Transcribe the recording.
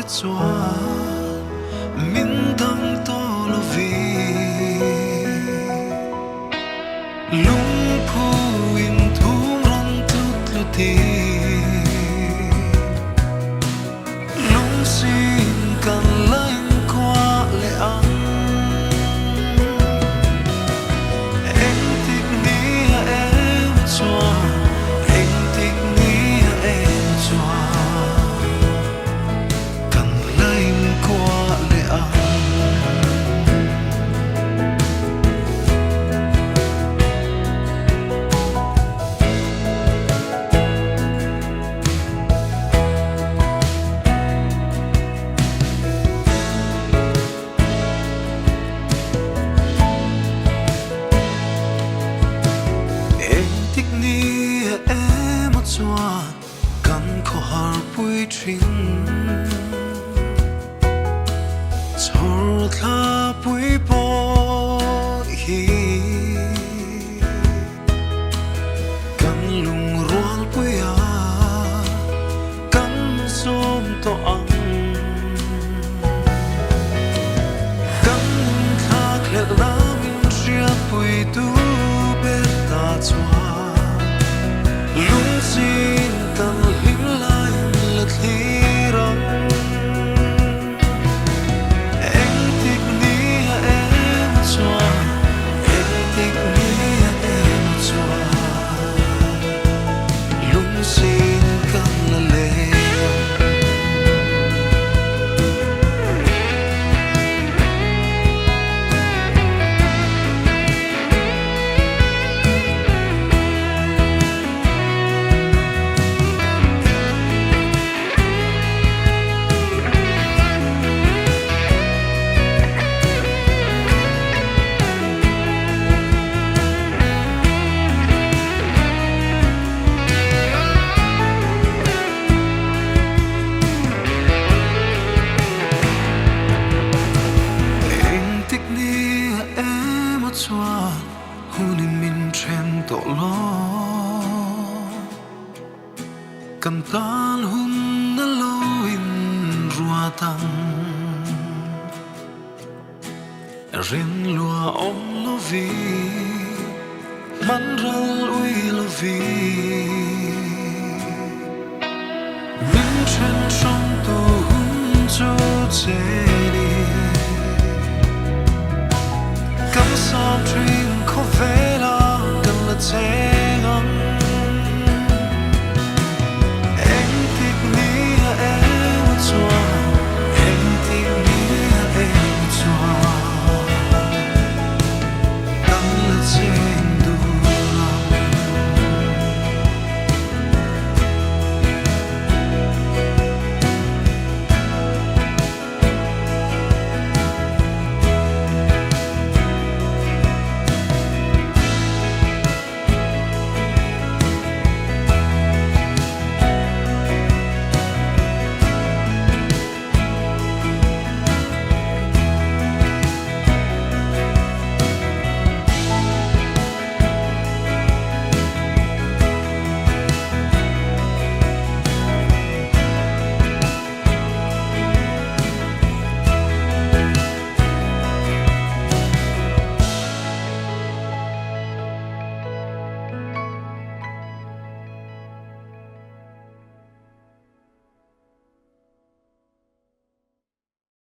chua min dang to lo vi lung phu in thung rong tut lu ti lung xin kan lain qua le ang em thích ni em chua em thích ni em chua kan lain qua le ang chua kan kho har pui thin chor kha pui po hi kan lung rual pui a kan som to ang kan kha khlek la min ria pui tu be ta chua lung xin kan hin lai lật hi rong em thích ni em chua em thích ni em chua lung xin kan la le chua hunin min chen to lo kan tan hun na lo in rua tang rin lua om lo vi man ral ui lo vi